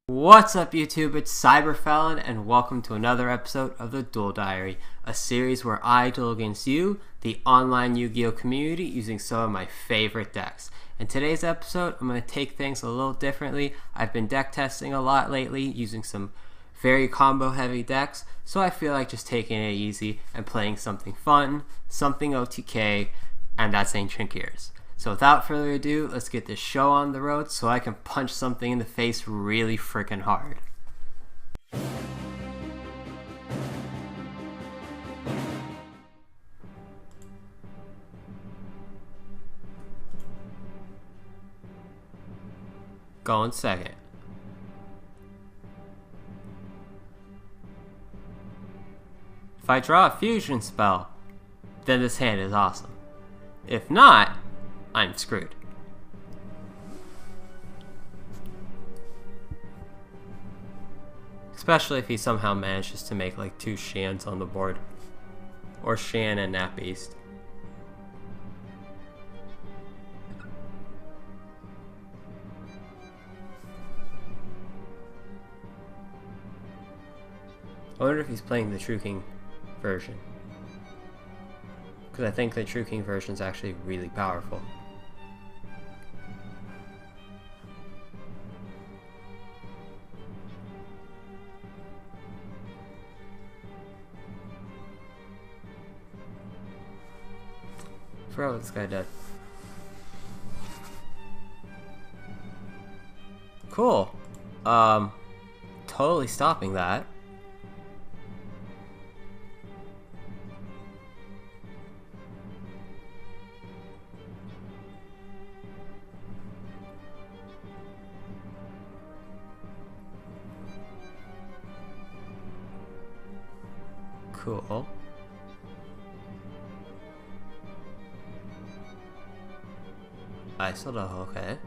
What's up YouTube, it's Cyberfelon and welcome to another episode of the Duel Diary, a series where I duel against you, the online Yu-Gi-Oh community, using some of my favorite decks. In today's episode, I'm going to take things a little differently. I've been deck testing a lot lately, using some very combo heavy decks, so I feel like just taking it easy and playing something fun, something OTK, and that's Ancient Gears. So without further ado, let's get this show on the road so I can punch something in the face really freaking hard. Going second. If I draw a fusion spell, then this hand is awesome. If not, I'm screwed. Especially if he somehow manages to make like 2 Shans on the board. Or Shan and Nap Beast. I wonder if he's playing the True King version. Because I think the True King version is actually really powerful. I forgot what this guy did. Cool. Totally stopping that. Cool. I still don't, okay.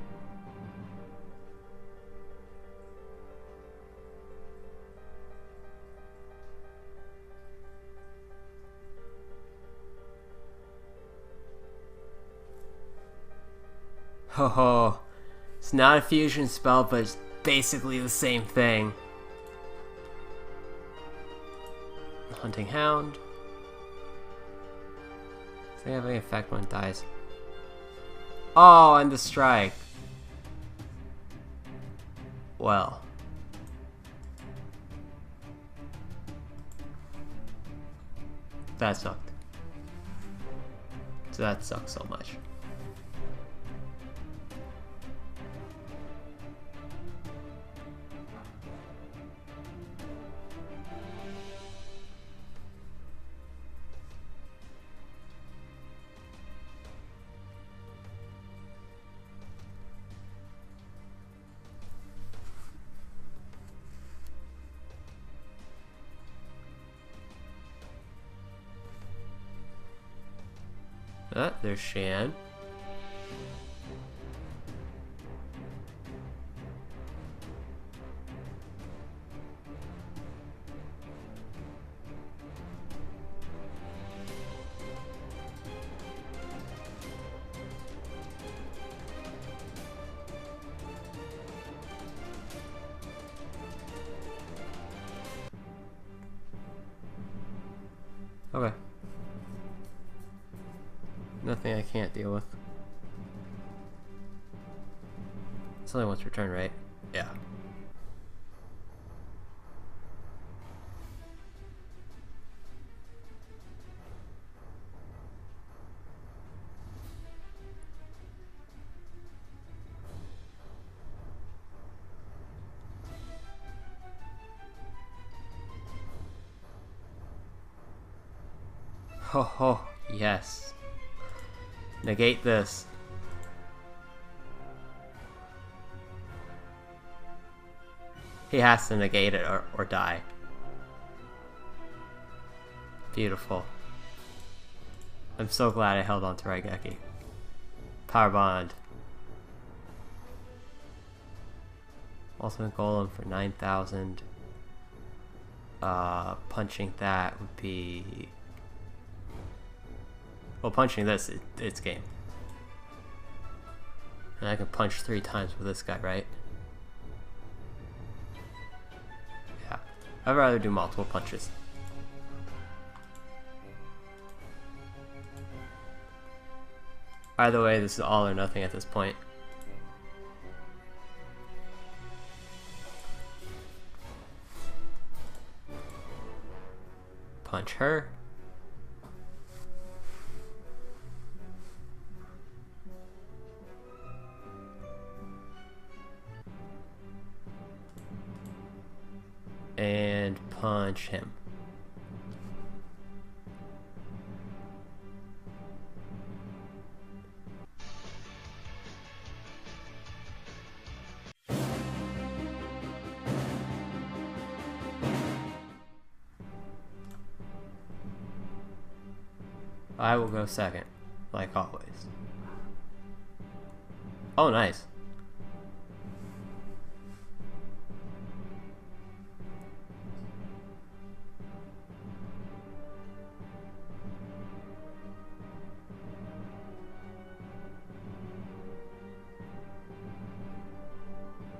Ho ho. It's not a fusion spell, but it's basically the same thing. Hunting Hound. Does it have any effect when it dies? Oh, and the strike. Well. That sucked. So that sucks so much. There's Shan. Okay. Nothing I can't deal with. It's only once per turn, right? Yeah. Ho ho, yes. Negate this. He has to negate it or die. Beautiful. I'm so glad I held on to Raigeki. Power Bond. Ultimate Golem for 9,000. Punching that would be... Well, punching this, it's game. And I can punch 3 times with this guy, right? Yeah. I'd rather do multiple punches. Either way, this is all or nothing at this point. Punch her. And punch him. I will go second, like always. Oh, nice.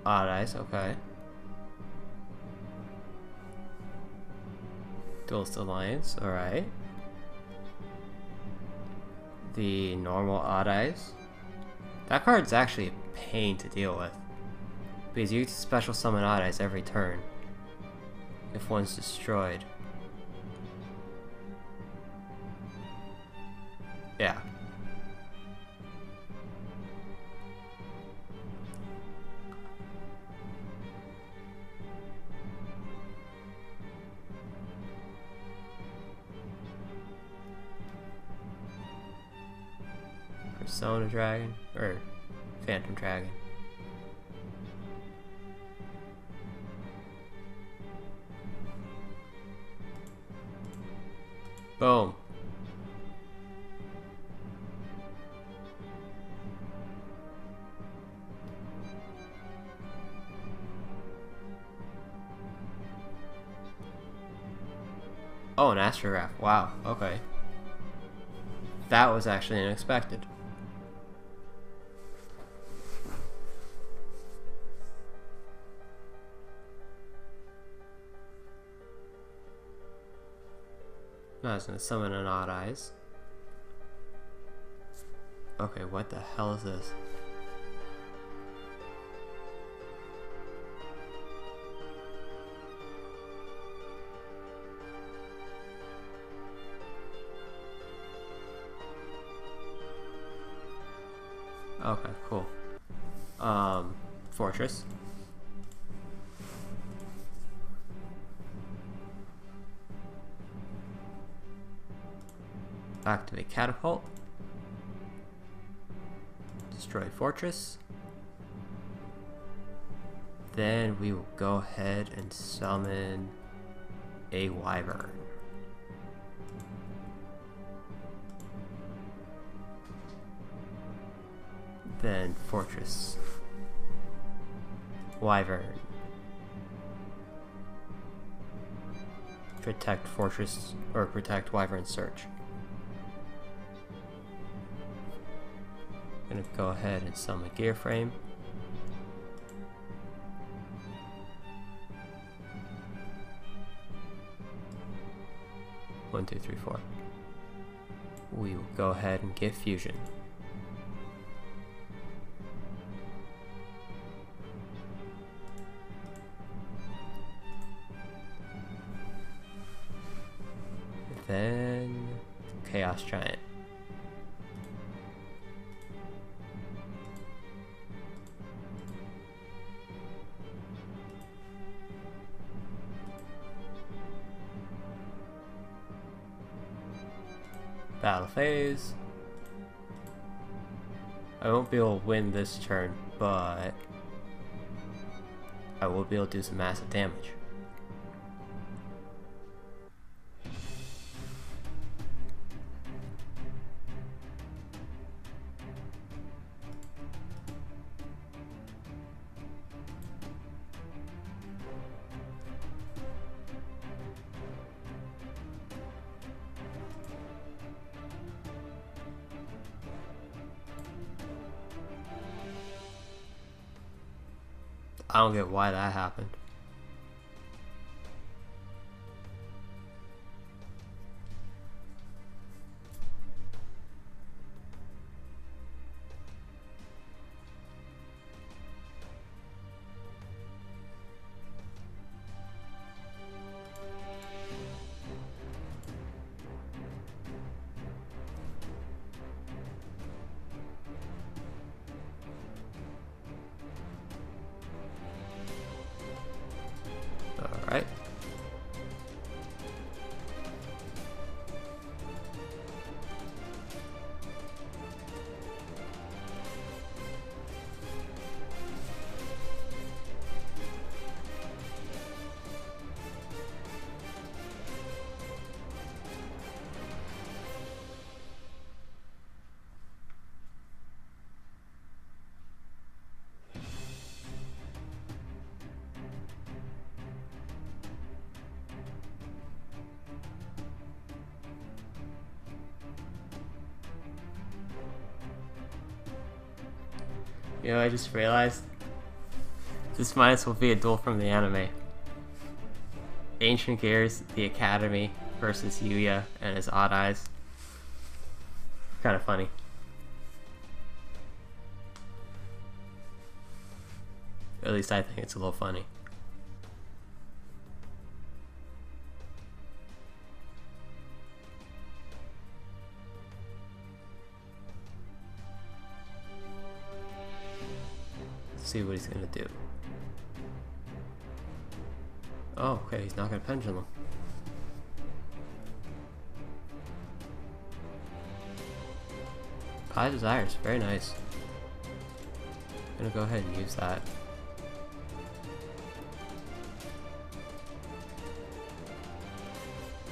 Odd eyes, okay. Duelist Alliance, alright. The normal odd eyes. That card's actually a pain to deal with, because you can special summon odd eyes every turn if one's destroyed. Yeah. Persona Dragon, or Phantom Dragon. Boom. Oh, an astrograph. Wow, okay. That was actually unexpected. I was gonna summon an odd eyes. Okay, what the hell is this? Okay, cool. Fortress. Activate Catapult. Destroy Fortress. Then we will go ahead and summon a Wyvern. Then Fortress. Wyvern. Protect Fortress, or protect Wyvern Search. Gonna go ahead and summon Gear Frame. One, two, three, four. We will go ahead and get Fusion. Then Chaos Giant. Battle phase. I won't be able to win this turn, but I will be able to do some massive damage. I don't get why that happened. Alright. You know, I just realized this might as well be a duel from the anime. Ancient Gears, the Academy versus Yuya and his odd eyes. Kind of funny. At least I think it's a little funny. See what he's gonna do. Oh, okay, he's not gonna pendulum. High Desires, very nice. Gonna go ahead and use that.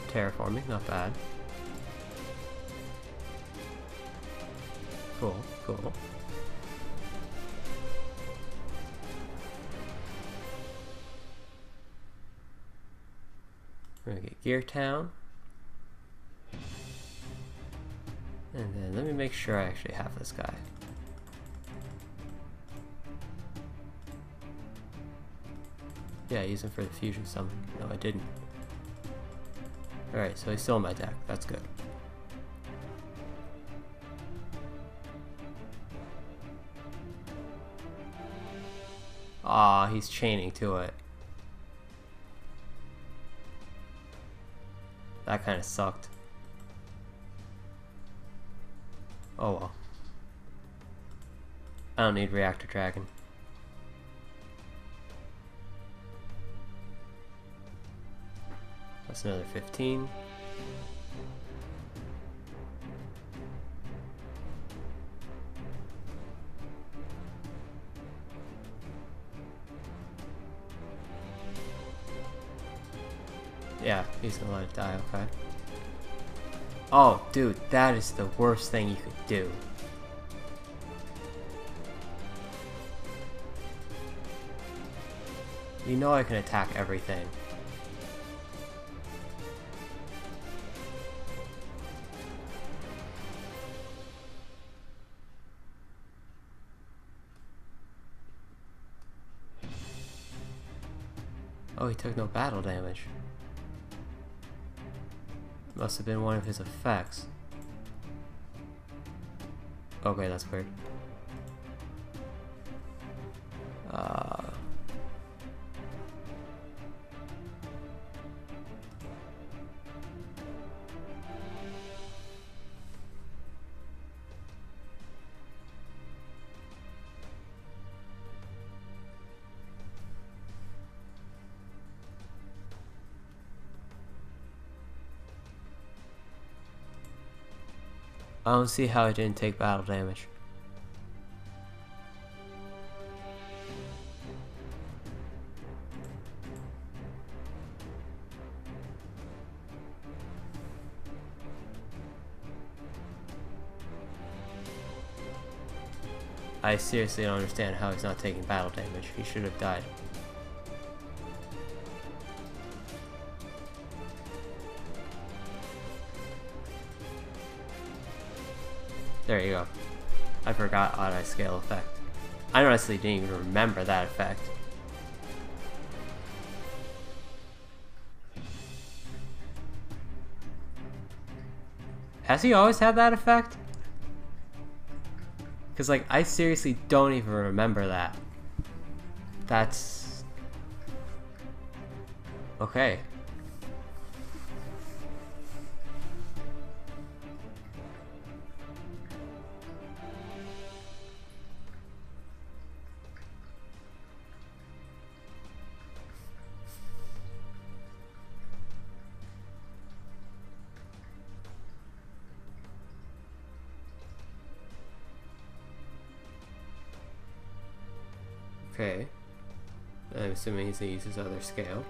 Terraforming, not bad. Cool, cool. We're gonna get Gear Town. And then let me make sure I actually have this guy. Yeah, I used him for the fusion summon. No, I didn't. Alright, so he's still in my deck. That's good. Aw, he's chaining to it. That kind of sucked. Oh well. I don't need Reactor Dragon. That's another 15. Yeah, he's gonna let it die, okay. Oh, dude, that is the worst thing you could do. You know I can attack everything. Oh, he took no battle damage. Must have been one of his effects. Okay, that's weird. I don't see how it didn't take battle damage. I seriously don't understand how he's not taking battle damage. He should have died. There you go. I forgot Odd Eye Scale effect. I honestly didn't even remember that effect. Has he always had that effect? Because, like, I seriously don't even remember that. That's... okay. Okay. I'm assuming he's gonna use his other scale.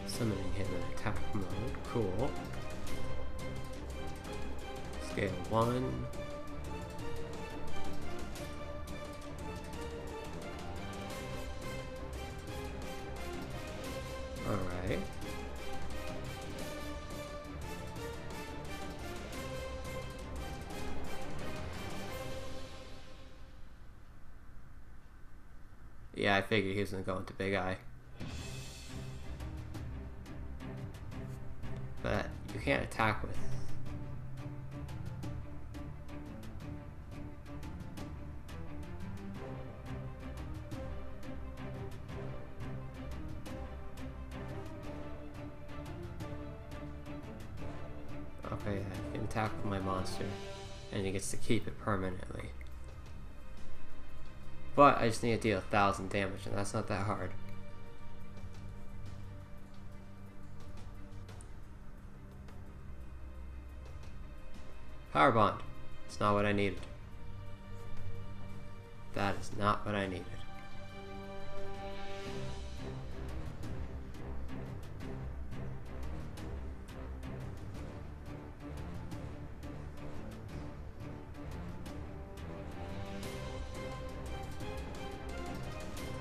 Summoning him in attack mode. Cool. Scale 1. Alright. Yeah, I figured he was gonna go into Big Eye. But you can't attack with. Okay, yeah, I can attack with my monster, and he gets to keep it permanently. But I just need to deal 1,000 damage, and that's not that hard. Power Bond. It's not what I needed. That is not what I needed.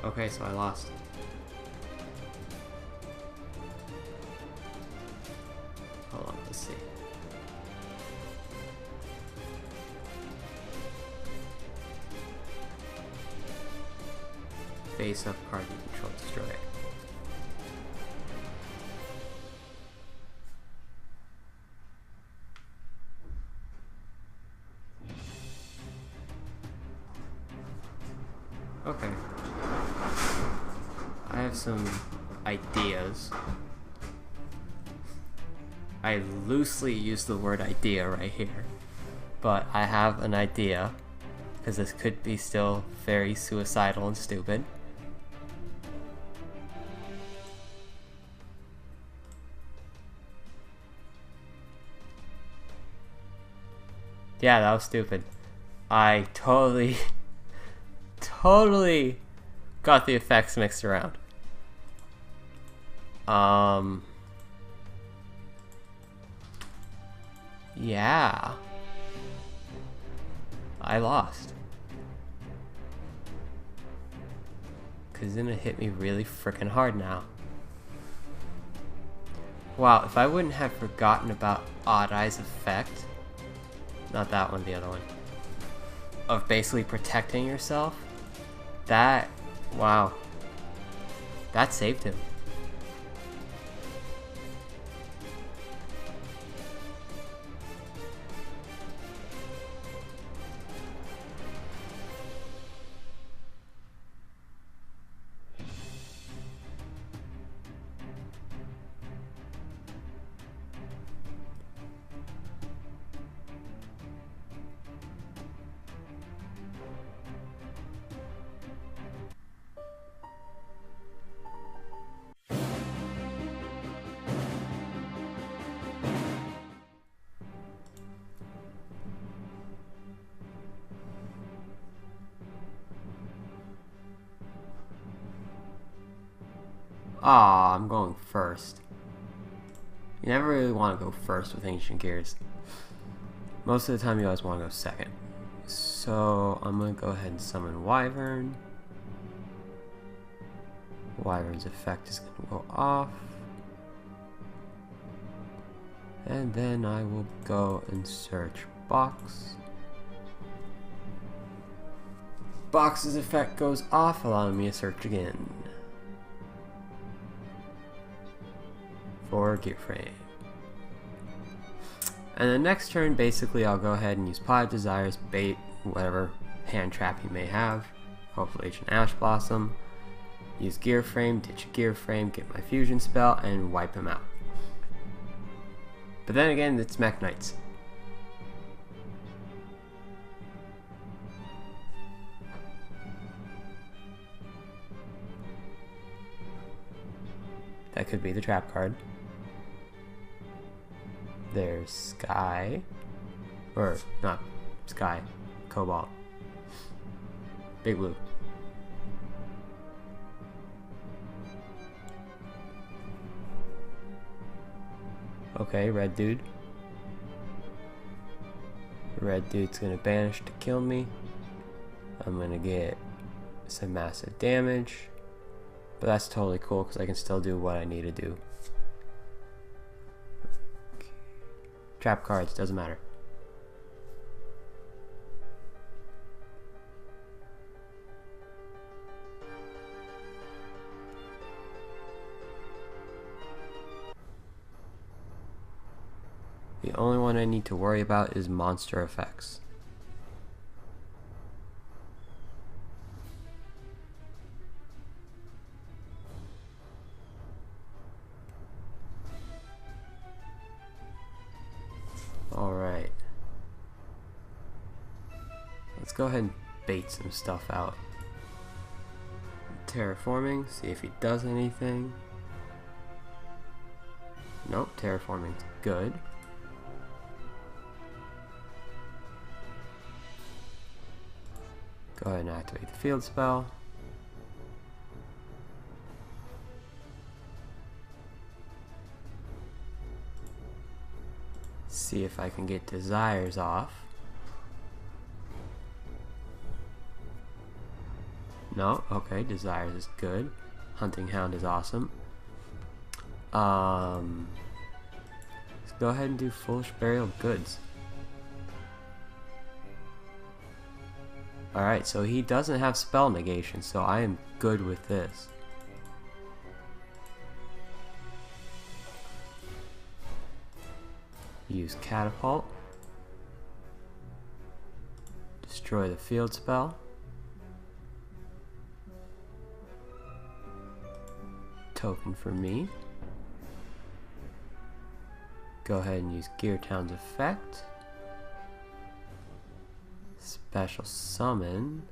Okay, so I lost. Hold on, let's see. Face up card you control, destroy it. Okay. I have some ideas. I loosely use the word idea right here, but I have an idea, because this could be still very suicidal and stupid. Yeah, that was stupid. I totally got the effects mixed around. Yeah. I lost. Cause then it hit me really freaking hard now. Wow, if I wouldn't have forgotten about Odd Eye's effect, not that one, the other one, of basically protecting yourself, that, wow, that saved him. Aw, I'm going first. You never really want to go first with Ancient Gears. Most of the time you always want to go second. So I'm going to go ahead and summon Wyvern. Wyvern's effect is going to go off. And then I will go and search box. box's effect goes off, allowing me to search again for gear frame. And the next turn, basically, I'll go ahead and use Pot of Desires, bait whatever hand trap you may have. Hopefully it's an Ash Blossom. Use gear frame, ditch gear frame, get my fusion spell, and wipe him out. But then again, it's Mech Knights. That could be the trap card. There's Sky. Or, not Sky. Cobalt. Big Blue. Okay, red dude. Red dude's gonna banish to kill me. I'm gonna get some massive damage. But that's totally cool because I can still do what I need to do. Okay. Trap cards, doesn't matter. The only one I need to worry about is monster effects. Alright. Let's go ahead and bait some stuff out. Terraforming, see if he does anything. Nope, terraforming's good. Go ahead and activate the field spell. See if I can get desires off. No, okay, desires is good. Hunting Hound is awesome. Let's go ahead and do Foolish Burial of Goods. Alright, so he doesn't have spell negation, so I am good with this. Use Catapult. Destroy the field spell. Token for me. Go ahead and use Gear Town's effect. Special summon.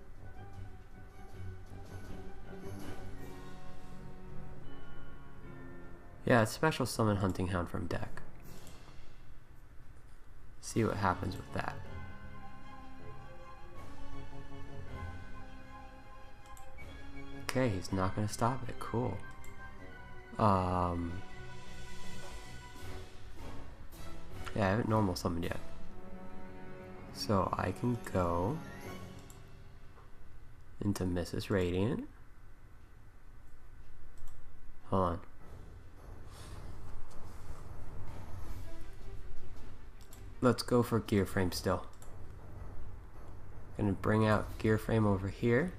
Yeah, it's special summon Hunting Hound from deck. See what happens with that. Okay, he's not gonna stop it. Cool. Yeah, I haven't normal summoned yet. So I can go into Mrs. Radiant. Hold on. Let's go for Gear Frame still. Gonna bring out Gear Frame over here.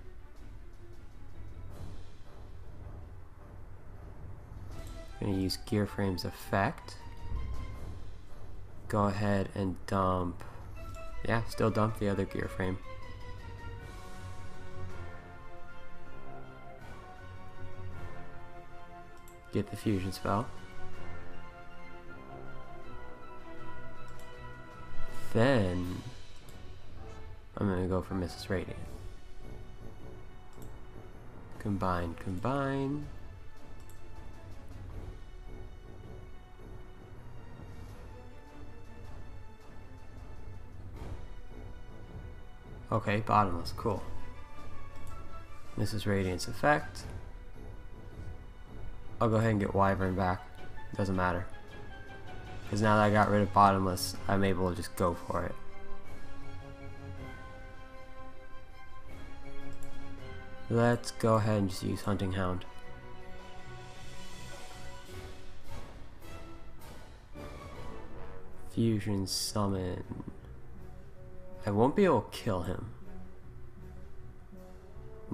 Gonna use Gear Frame's effect. Go ahead and dump. Yeah, still dump the other Gear Frame. Get the fusion spell. Then I'm gonna go for Mrs. Radiant. Combine, combine. Okay, bottomless, cool. Mrs. Radiant's effect. I'll go ahead and get Wyvern back. Doesn't matter. Because now that I got rid of bottomless, I'm able to just go for it. Let's go ahead and just use Hunting Hound. Fusion summon. I won't be able to kill him.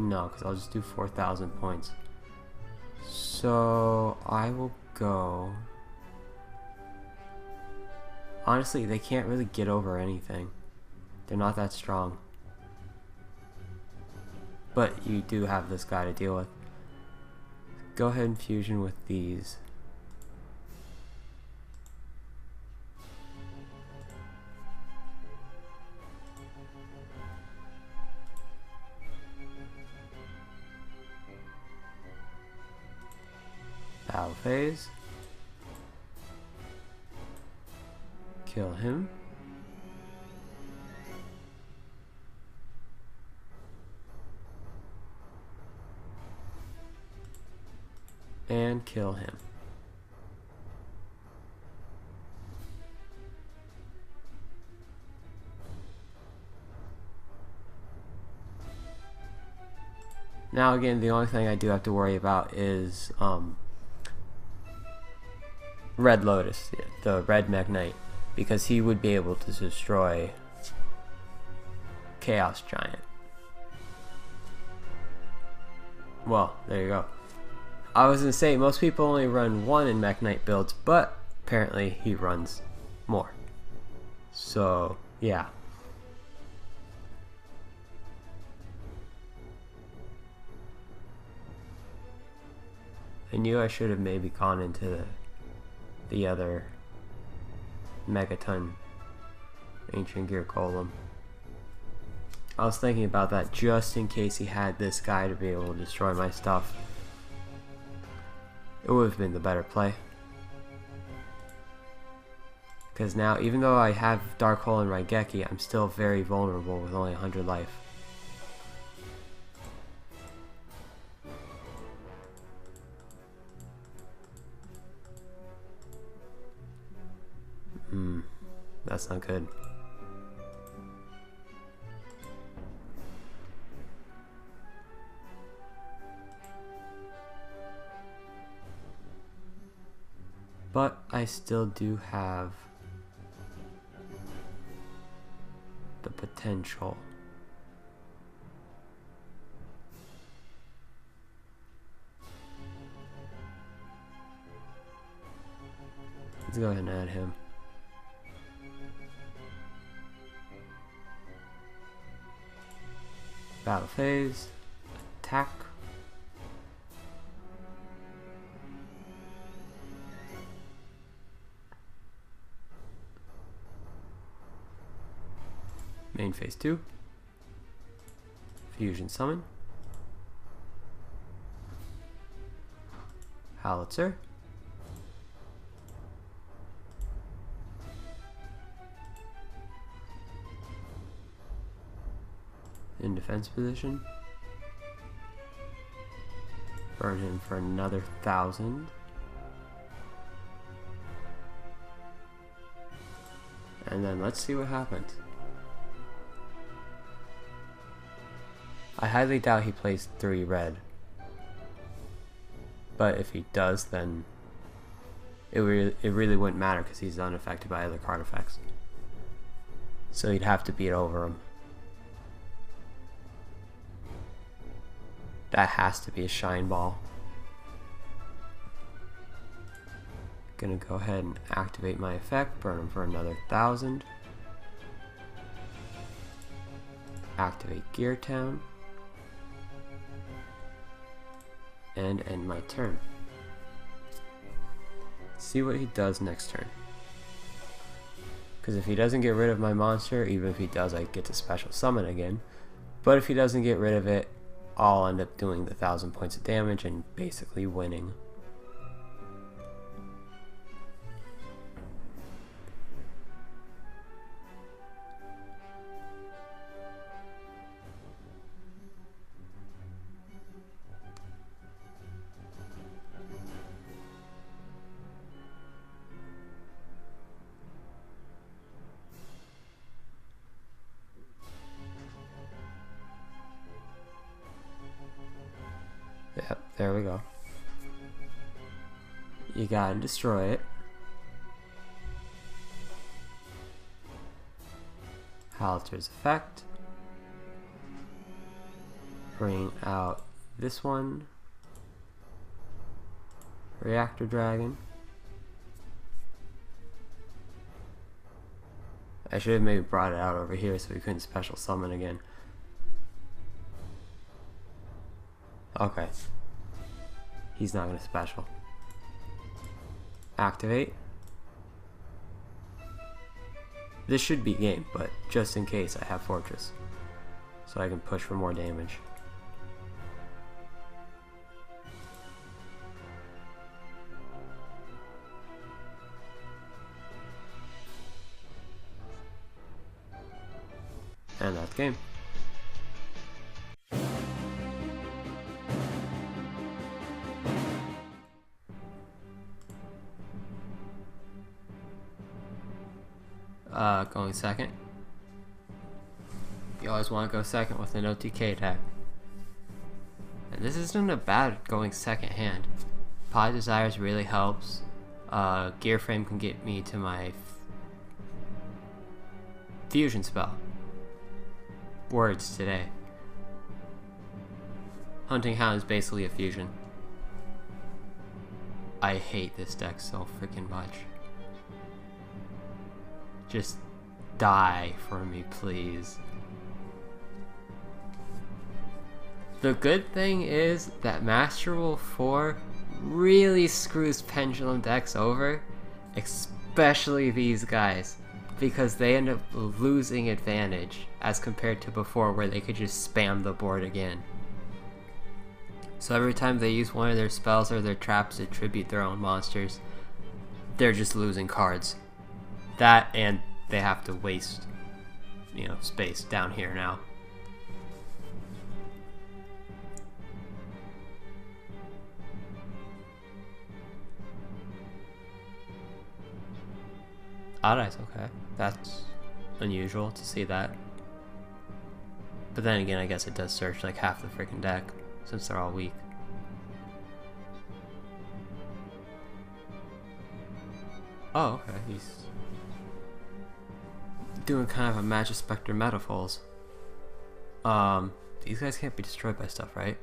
No, because I'll just do 4,000 points. So I will go. Honestly, they can't really get over anything. They're not that strong. But you do have this guy to deal with. Go ahead and fusion with these. Battle phase. Kill him. And kill him. Now again, the only thing I do have to worry about is Red Lotus, the Red Magnite, because he would be able to destroy Chaos Giant. Well, there you go. I was gonna say most people only run one in Magnite builds, but apparently he runs more. So yeah. I knew I should have maybe gone into the other Megaton Ancient Gear Golem. I was thinking about that just in case he had this guy to be able to destroy my stuff. It would have been the better play. Because now, even though I have Dark Hole and Raigeki, I'm still very vulnerable with only 100 life. That's not good. But I still do have the potential. Let's go ahead and add him. Battle phase, attack. Main phase 2. Fusion summon. Howitzer. In defense position. Burn him for another 1,000. And then let's see what happens. I highly doubt he plays 3 red. But if he does, then it really wouldn't matter because he's unaffected by other card effects. So you'd have to beat over him. That has to be a Shine Ball. Gonna go ahead and activate my effect, burn him for another 1,000. Activate Gear Town. And end my turn. See what he does next turn. Because if he doesn't get rid of my monster, even if he does, I get to special summon again. But if he doesn't get rid of it, I'll end up doing the 1,000 points of damage and basically winning. Yep, there we go. You gotta destroy it. Halter's effect. Bring out this one. Reactor Dragon. I should have maybe brought it out over here so we couldn't special summon again. Okay. He's not going to special. Activate. This should be game, but just in case I have Fortress. So I can push for more damage. And that's game. Going second. You always want to go second with an OTK deck. And this isn't a bad going second hand. Pod Desires really helps. Gear Frame can get me to my fusion spell. Words today. Hunting Hound is basically a fusion. I hate this deck so freaking much. Just die for me, please. The good thing is that Master Rule 4 really screws Pendulum decks over, especially these guys, because they end up losing advantage as compared to before where they could just spam the board again. So every time they use one of their spells or their traps to tribute their own monsters, they're just losing cards. That, and they have to waste, space down here now. Odd Eyes, okay. That's unusual to see that. But then again, I guess it does search like half the freaking deck, since they're all weak. Oh, okay, he's doing kind of a Magic Spectre Metaphors. These guys can't be destroyed by stuff, right?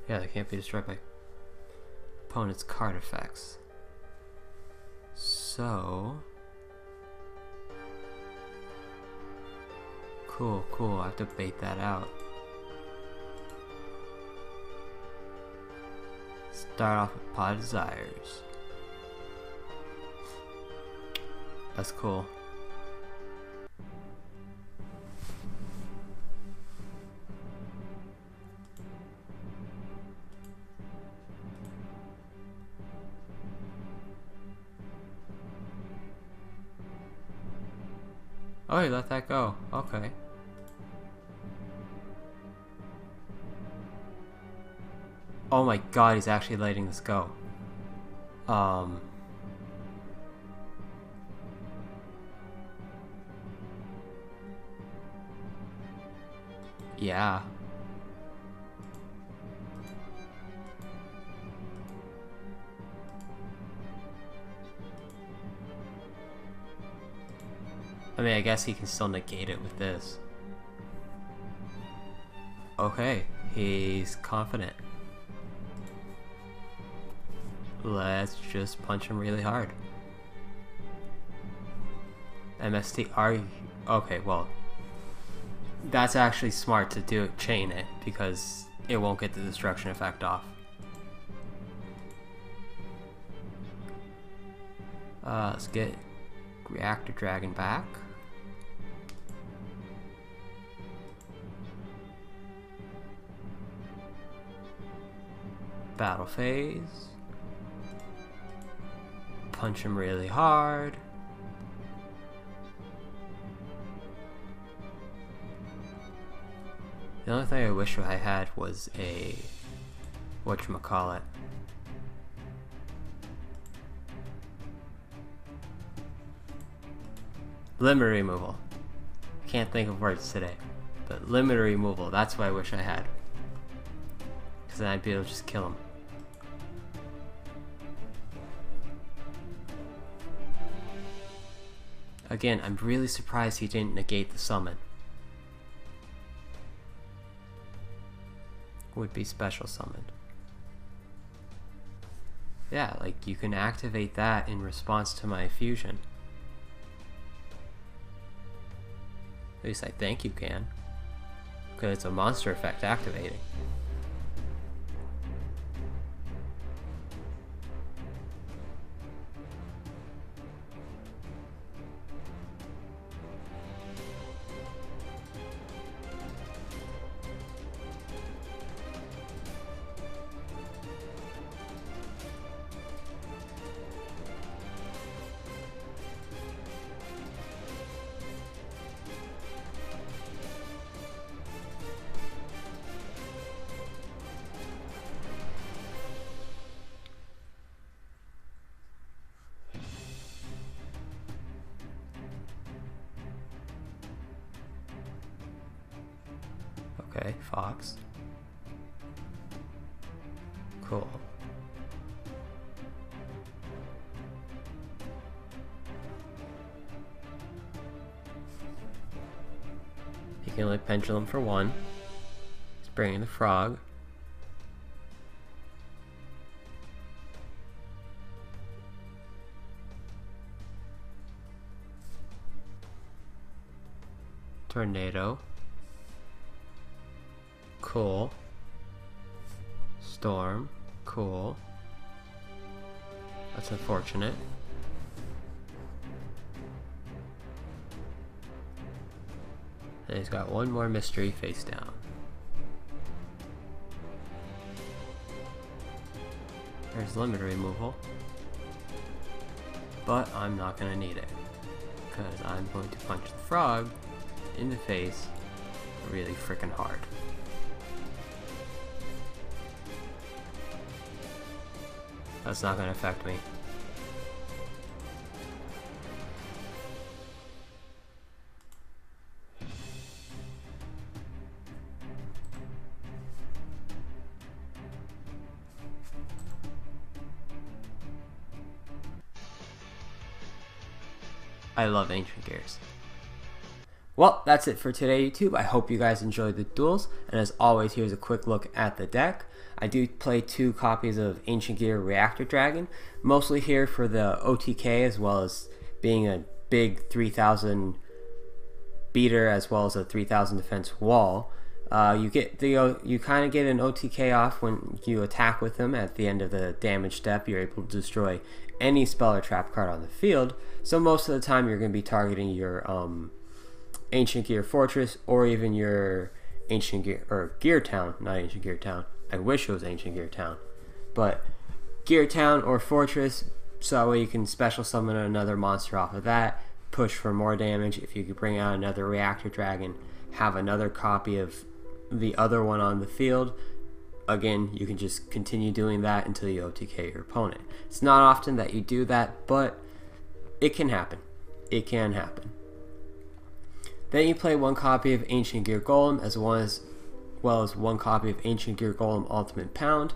Yeah, they can't be destroyed by opponent's card effects. So... Cool, I have to bait that out. Start off with Pod Desires. That's cool. Oh, you let that go. Okay. Oh my god, he's actually letting this go. Yeah. I mean, I guess he can still negate it with this. Okay, he's confident. Let's just punch him really hard. MST, are you... Okay, well, that's actually smart to do it, chain it, because it won't get the destruction effect off. Let's get Reactor Dragon back. Battle phase. Punch him really hard. The only thing I wish I had was a whatchamacallit. Limit removal. Can't think of words today. But limit removal, that's what I wish I had. Because then I'd be able to just kill him. Again, I'm really surprised he didn't negate the summon. would be special summoned. Yeah, like you can activate that in response to my fusion. At least I think you can, because it's a monster effect activating. Okay, Fox. Cool. You can like pendulum for one. He's bringing the frog. Tornado. Cool. Storm. Cool. That's unfortunate. And he's got one more mystery face down. There's limit removal. But I'm not going to need it, because I'm going to punch the frog in the face really freaking hard. That's not going to affect me. I love Ancient Gears. Well, that's it for today, YouTube. I hope you guys enjoyed the duels, and as always, here's a quick look at the deck. I do play 2 copies of Ancient Gear Reactor Dragon, mostly here for the OTK, as well as being a big 3000 beater, as well as a 3000 defense wall. You kind of get an OTK off when you attack with them. At the end of the damage step, you're able to destroy any spell or trap card on the field. So most of the time, you're going to be targeting your Ancient Gear Fortress, or even your Ancient Gear, or Gear Town, not Ancient Gear Town. I wish it was Ancient Gear Town, but Gear Town or Fortress, so that way you can special summon another monster off of that, push for more damage. If you could bring out another Reactor Dragon, have another copy of the other one on the field, again, you can just continue doing that until you OTK your opponent. It's not often that you do that, but it can happen. It can happen. Then you play 1 copy of Ancient Gear Golem, as well as 1 copy of Ancient Gear Golem Ultimate Pound.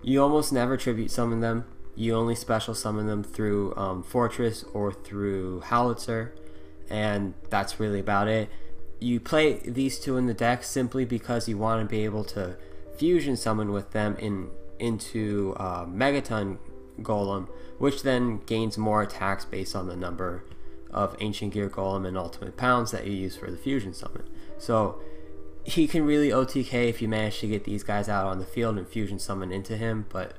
You almost never tribute summon them. You only special summon them through Fortress or through Howitzer, and that's really about it. You play these 2 in the deck simply because you want to be able to fusion summon with them into Megaton Golem, which then gains more attacks based on the number of Ancient Gear Golem and Ultimate Pounds that you use for the fusion summon. So he can really OTK if you manage to get these guys out on the field and fusion summon into him, but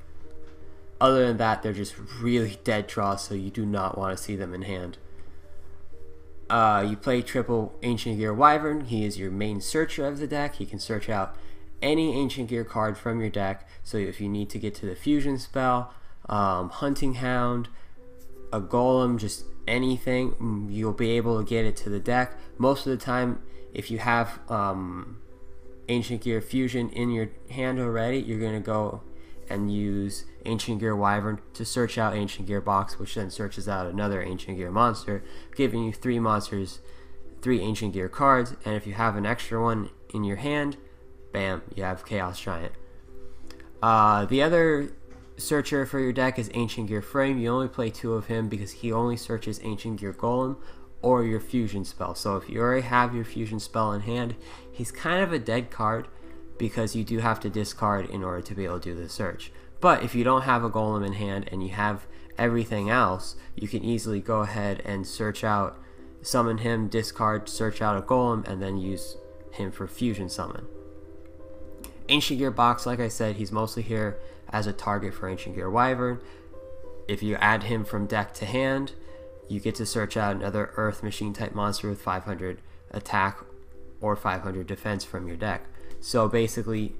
other than that, they're just really dead draws, so you do not want to see them in hand. You play triple Ancient Gear Wyvern. He is your main searcher of the deck. He can search out any Ancient Gear card from your deck, so if you need to get to the fusion spell, Hunting Hound, a Golem, just anything, you'll be able to get it to the deck. Most of the time, if you have Ancient Gear Fusion in your hand already, you're going to go and use Ancient Gear Wyvern to search out Ancient Gear Box, which then searches out another Ancient Gear monster, giving you 3 monsters, 3 Ancient Gear cards, and if you have an extra one in your hand, bam, you have Chaos Giant. The other searcher for your deck is Ancient Gear Frame. You only play 2 of him because he only searches Ancient Gear Golem or your fusion spell. So if you already have your fusion spell in hand, he's kind of a dead card because you do have to discard in order to be able to do the search. But if you don't have a golem in hand and you have everything else, you can easily go ahead and search out, summon him, discard, search out a golem, and then use him for fusion summon. Ancient Gear Box, like I said, he's mostly here as a target for Ancient Gear Wyvern. If you add him from deck to hand, you get to search out another Earth Machine type monster with 500 attack or 500 defense from your deck. So basically,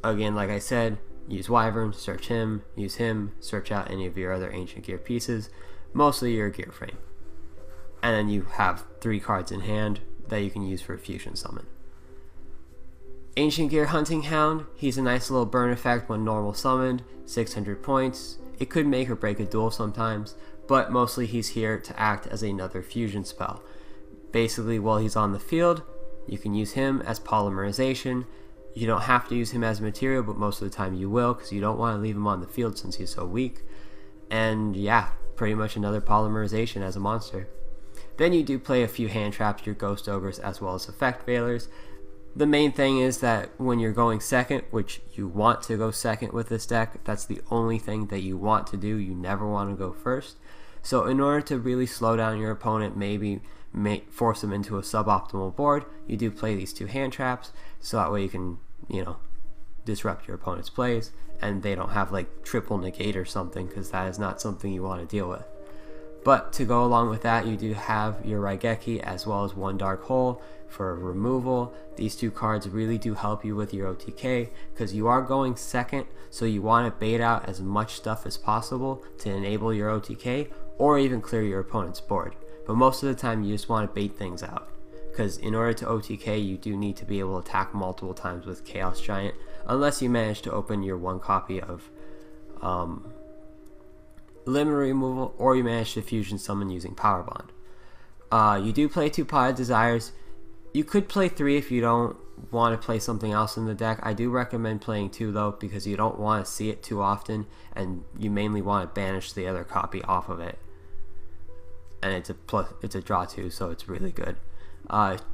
again, like I said, use Wyvern, search him, use him, search out any of your other Ancient Gear pieces, mostly your gear frame. And then you have 3 cards in hand that you can use for a fusion summon. Ancient Gear Hunting Hound, he's a nice little burn effect when normal summoned, 600 points. It could make or break a duel sometimes, but mostly he's here to act as another fusion spell. Basically, while he's on the field, you can use him as polymerization. You don't have to use him as material, but most of the time you will, because you don't want to leave him on the field since he's so weak. And yeah, pretty much another polymerization as a monster. Then you do play a few hand traps, your Ghost Ogres, as well as Effect Veilers. The main thing is that when you're going second, which you want to go second with this deck, that's the only thing that you want to do. You never want to go first. So in order to really slow down your opponent, maybe force them into a suboptimal board, you do play these 2 hand traps, so that way you can, disrupt your opponent's plays, and they don't have like triple negate or something, because that is not something you want to deal with. But to go along with that, you do have your Raigeki as well as 1 Dark Hole for removal. These 2 cards really do help you with your OTK, because you are going second, so you want to bait out as much stuff as possible to enable your OTK, or even clear your opponent's board. But most of the time you just want to bait things out, because in order to OTK you do need to be able to attack multiple times with Chaos Giant, unless you manage to open your 1 copy of limit removal, or you manage to fusion summon using Power Bond. You do play 2 Potted Desires. You could play 3 if you don't want to play something else in the deck. I do recommend playing 2 though, because you don't want to see it too often, and you mainly want to banish the other copy off of it. And it's a draw 2, so it's really good.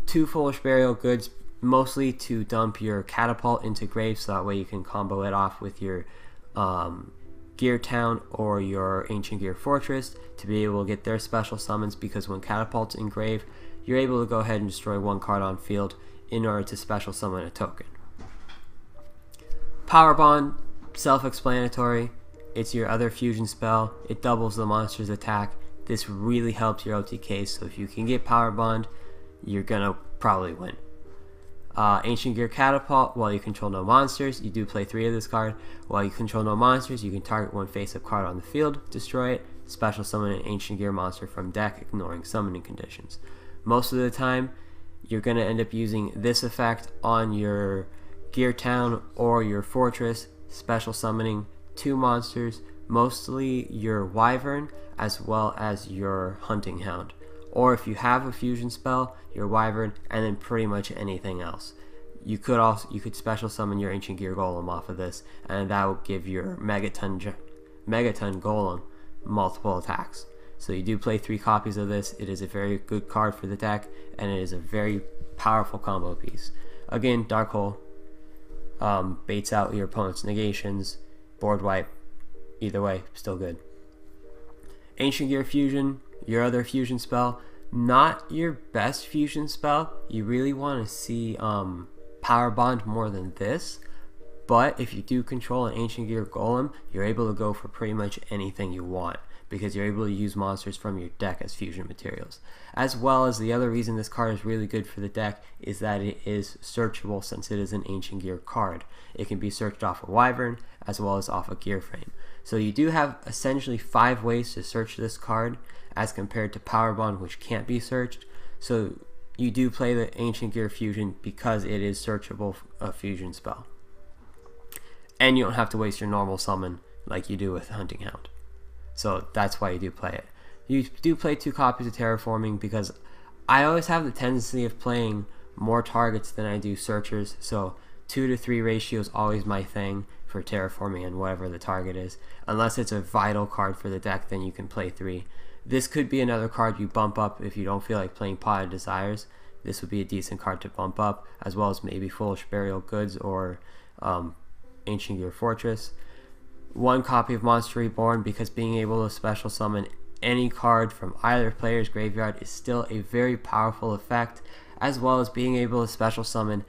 2 Foolish Burial Goods, mostly to dump your Catapult into grave, so that way you can combo it off with your Gear Town or your Ancient Gear Fortress to be able to get their special summons, because when Catapult's in grave, you're able to go ahead and destroy 1 card on field in order to special summon a token. Power Bond, self-explanatory. It's your other fusion spell. It doubles the monster's attack. This really helps your OTK, so if you can get Power Bond, you're gonna probably win. Ancient Gear Catapult, while you control no monsters, you do play 3 of this card. While you control no monsters, you can target 1 face-up card on the field, destroy it, special summon an Ancient Gear monster from deck, ignoring summoning conditions. Most of the time, you're going to end up using this effect on your Gear Town or your Fortress, special summoning 2 monsters, mostly your Wyvern as well as your Hunting Hound. Or if you have a fusion spell, your Wyvern, and then pretty much anything else. You could special summon your Ancient Gear Golem off of this, and that will give your Megaton Golem multiple attacks. So you do play 3 copies of this. It is a very good card for the deck, and it is a very powerful combo piece. Again, Dark Hole baits out your opponent's negations, board wipe. Either way, still good. Ancient Gear Fusion, your other fusion spell, not your best fusion spell. You really want to see Power Bond more than this, but if you do control an Ancient Gear Golem, you're able to go for pretty much anything you want, because you're able to use monsters from your deck as fusion materials. As well as the other reason this card is really good for the deck is that it is searchable, since it is an Ancient Gear card. It can be searched off a Wyvern as well as off a Gear Frame. So you do have essentially 5 ways to search this card, as compared to Power Bond, which can't be searched. So you do play the Ancient Gear Fusion because it is searchable, a fusion spell. And you don't have to waste your normal summon like you do with Hunting Hound. So that's why you do play it. You do play 2 copies of Terraforming, because I always have the tendency of playing more targets than I do searchers, so 2 to 3 ratio is always my thing for Terraforming and whatever the target is. Unless it's a vital card for the deck, then you can play 3. This could be another card you bump up if you don't feel like playing Potted Desires. this would be a decent card to bump up, as well as maybe Foolish Burial Goods or Ancient Gear Fortress. 1 copy of Monster Reborn, because being able to special summon any card from either player's graveyard is still a very powerful effect, as well as being able to special summon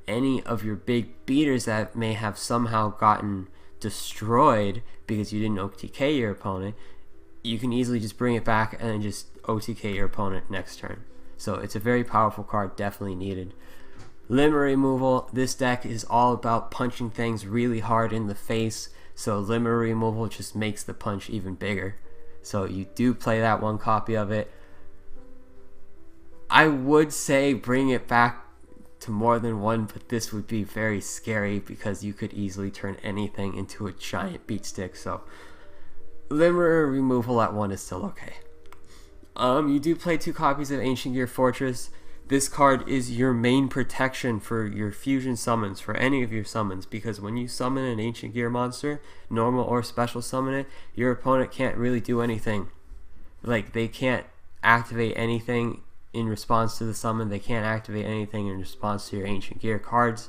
any of your big beaters that may have somehow gotten destroyed because you didn't OTK your opponent. You can easily just bring it back and then just OTK your opponent next turn. So it's a very powerful card, definitely needed. Limit removal. This deck is all about punching things really hard in the face, so limit removal just makes the punch even bigger. So you do play that 1 copy of it. I would say bring it back to more than 1, but this would be very scary because you could easily turn anything into a giant beat stick. So limit removal at 1 is still okay. You do play 2 copies of Ancient Gear Fortress. This card is your main protection for your fusion summons, for any of your summons, because when you summon an Ancient Gear monster, normal or special summon it, your opponent can't really do anything. Like, they can't activate anything in response to the summon, they can't activate anything in response to your Ancient Gear cards.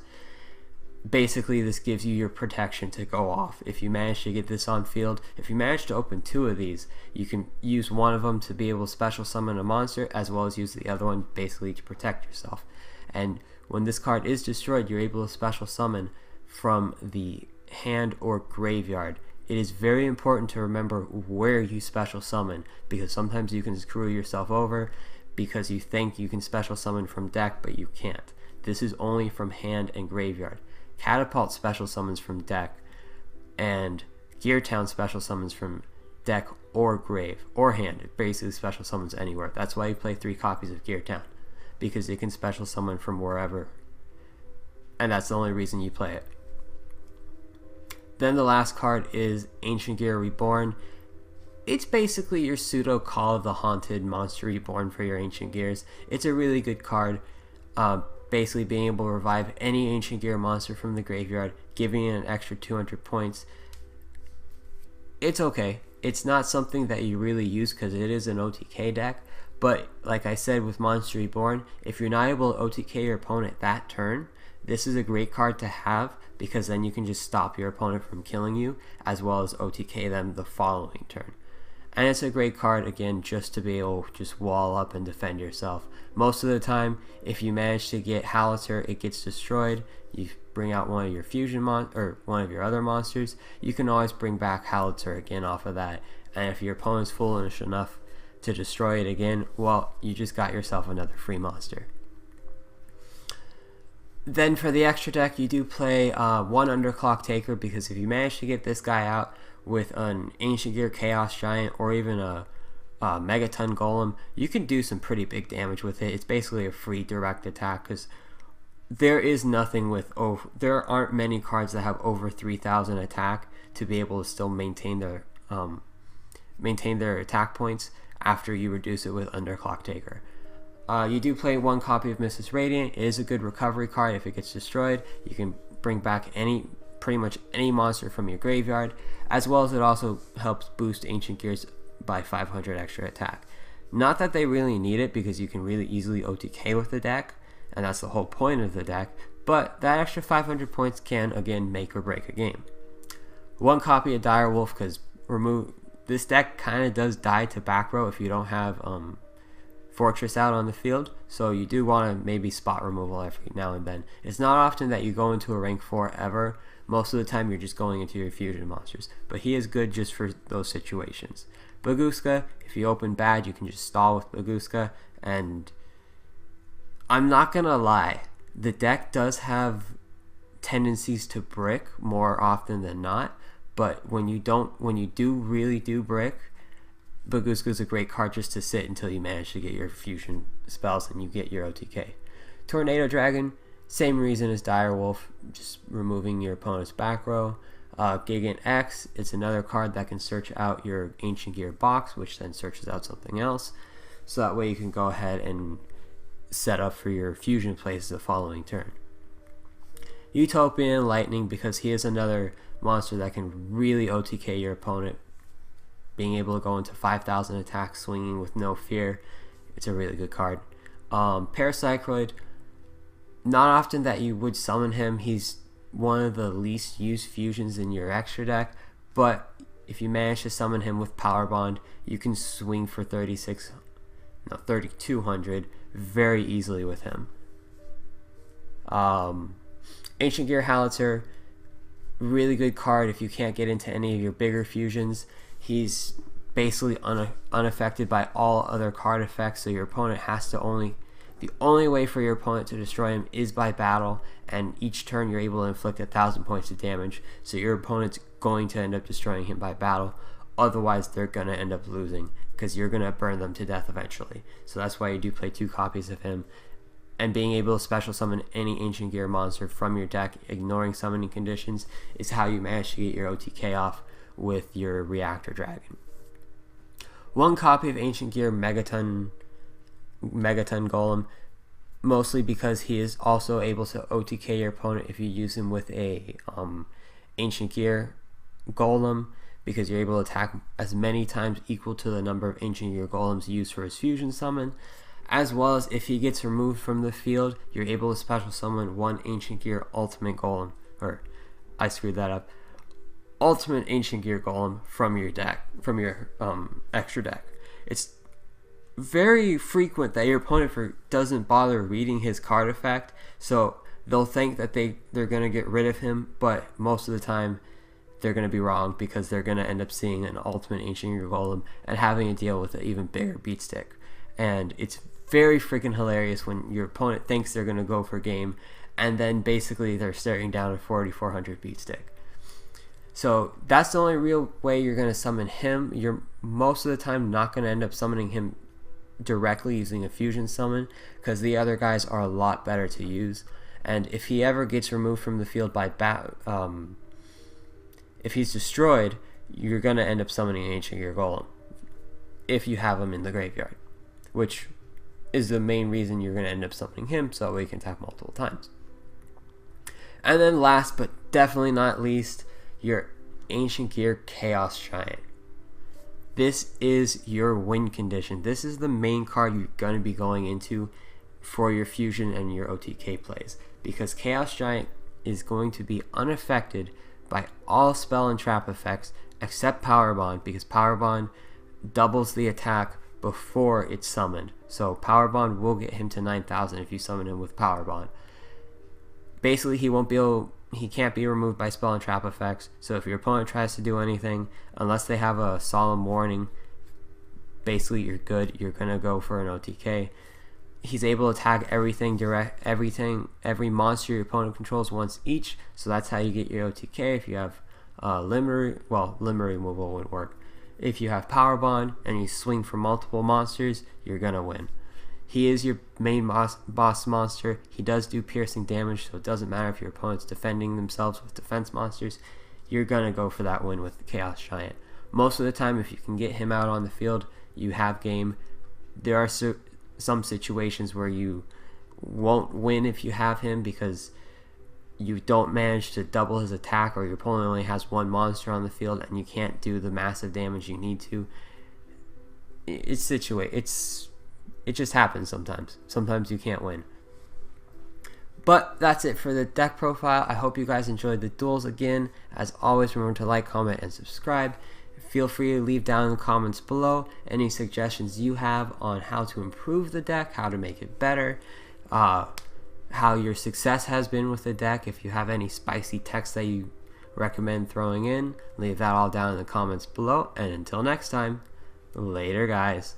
Basically, this gives you your protection to go off. If you manage to get this on field, if you manage to open 2 of these, you can use one of them to be able to special summon a monster, as well as use the other one basically to protect yourself. And when this card is destroyed, you're able to special summon from the hand or graveyard. It is very important to remember where you special summon, because sometimes you can screw yourself over because you think you can special summon from deck, but you can't. This is only from hand and graveyard. Catapult special summons from deck, and Gear Town special summons from deck or grave or hand. It basically special summons anywhere. That's why you play 3 copies of Gear Town, because it can special summon from wherever, and that's the only reason you play it. Then the last card is Ancient Gear Reborn. It's basically your pseudo Call of the Haunted Monster Reborn for your Ancient Gears. It's a really good card. Basically being able to revive any Ancient Gear monster from the graveyard, giving it an extra 200 points. It's okay. It's not something that you really use because it is an OTK deck, but like I said with Monster Reborn, if you're not able to OTK your opponent that turn, this is a great card to have, because then you can just stop your opponent from killing you, as well as OTK them the following turn. And it's a great card, again, just to be able to just wall up and defend yourself. Most of the time, if you manage to get Howitzer, it gets destroyed. You bring out one of your fusion or one of your other monsters. You can always bring back Howitzer again off of that. And if your opponent's foolish enough to destroy it again, well, you just got yourself another free monster. Then for the extra deck, you do play 1 Underclock Taker, because if you manage to get this guy out with an Ancient Gear Chaos Giant or even a Megaton Golem, you can do some pretty big damage with it. It's basically a free direct attack, because there is nothing with there aren't many cards that have over 3,000 attack to be able to still maintain their attack points after you reduce it with Underclock Taker. You do play 1 copy of Mrs. Radiant. It is a good recovery card. If it gets destroyed, you can bring back pretty much any monster from your graveyard, as well as it also helps boost Ancient Gears by 500 extra attack. Not that they really need it, because you can really easily OTK with the deck, and that's the whole point of the deck, but that extra 500 points can, again, make or break a game. 1 copy of Direwolf, because this deck kind of does die to back row if you don't have Fortress out on the field, so you do want to maybe spot removal every now and then. It's not often that you go into a rank 4 ever. Most of the time you're just going into your fusion monsters, but he is good just for those situations. Baguska, if you open bad, you can just stall with Baguska, and I'm not gonna lie, the deck does have tendencies to brick more often than not, but when you do really do brick, Baguska is a great card just to sit until you manage to get your fusion spells and you get your OTK. Tornado Dragon, same reason as Direwolf, just removing your opponent's back row. Gigant X, it's another card that can search out your Ancient Gear box, which then searches out something else. So that way you can go ahead and set up for your fusion plays the following turn. Utopian Lightning, because he is another monster that can really OTK your opponent, being able to go into 5,000 attacks swinging with no fear. It's a really good card. Paracycloid, not often that you would summon him. He's one of the least used fusions in your extra deck, but if you manage to summon him with Power Bond, you can swing for 3,200 very easily with him. Ancient Gear Howitzer, really good card if you can't get into any of your bigger fusions. He's basically unaffected by all other card effects, so your opponent has to the only way for your opponent to destroy him is by battle, and each turn you're able to inflict 1,000 points of damage, so your opponent's going to end up destroying him by battle. Otherwise they're going to end up losing because you're going to burn them to death eventually. So that's why you do play 2 copies of him. And being able to special summon any Ancient Gear monster from your deck, ignoring summoning conditions, is how you manage to get your OTK off with your Reactor Dragon. 1 copy of Ancient Gear Megaton Golem, mostly because he is also able to OTK your opponent if you use him with a Ancient Gear Golem, because you're able to attack as many times equal to the number of Ancient Gear Golems used for his fusion summon. As well as if he gets removed from the field, you're able to special summon 1 Ancient Gear Ultimate Golem, or I screwed that up, Ultimate Ancient Gear Golem from your deck, from your extra deck. It's very frequent that your opponent doesn't bother reading his card effect, so they'll think that they're going to get rid of him, but most of the time they're going to be wrong, because they're going to end up seeing an Ultimate Ancient Gear Golem and having to deal with an even bigger beat stick. And it's very freaking hilarious when your opponent thinks they're going to go for game, and then basically they're staring down a 4,400 beat stick. So that's the only real way you're going to summon him. You're most of the time not going to end up summoning him directly using a fusion summon, because the other guys are a lot better to use. And if he ever gets removed from the field by if he's destroyed, you're going to end up summoning an Ancient Gear Golem if you have him in the graveyard, which is the main reason you're going to end up summoning him, so he can attack multiple times. And then last but definitely not least, your Ancient Gear Chaos Giant. This is your win condition. This is the main card you're going to be going into for your fusion and your OTK plays, because Chaos Giant is going to be unaffected by all spell and trap effects except Power Bond, because Power Bond doubles the attack before it's summoned. So Power Bond will get him to 9,000 if you summon him with Power Bond. Basically, he can't be removed by spell and trap effects. So if your opponent tries to do anything, unless they have a solemn warning, basically you're good. You're gonna go for an OTK. He's able to tag every monster your opponent controls once each. So that's how you get your OTK. If you have limb removal would work. If you have Power Bond and you swing for multiple monsters, you're gonna win. He is your main boss monster. He does do piercing damage, so it doesn't matter if your opponent's defending themselves with defense monsters. You're gonna go for that win with the Chaos Giant. Most of the time, if you can get him out on the field, you have game. There are some situations where you won't win if you have him, because you don't manage to double his attack, or your opponent only has 1 monster on the field and you can't do the massive damage you need to. It just happens sometimes. Sometimes you can't win. But that's it for the deck profile. I hope you guys enjoyed the duels again. As always, remember to like, comment, and subscribe. Feel free to leave down in the comments below any suggestions you have on how to improve the deck, how to make it better, how your success has been with the deck. If you have any spicy text that you recommend throwing in, leave that all down in the comments below. And until next time, later guys.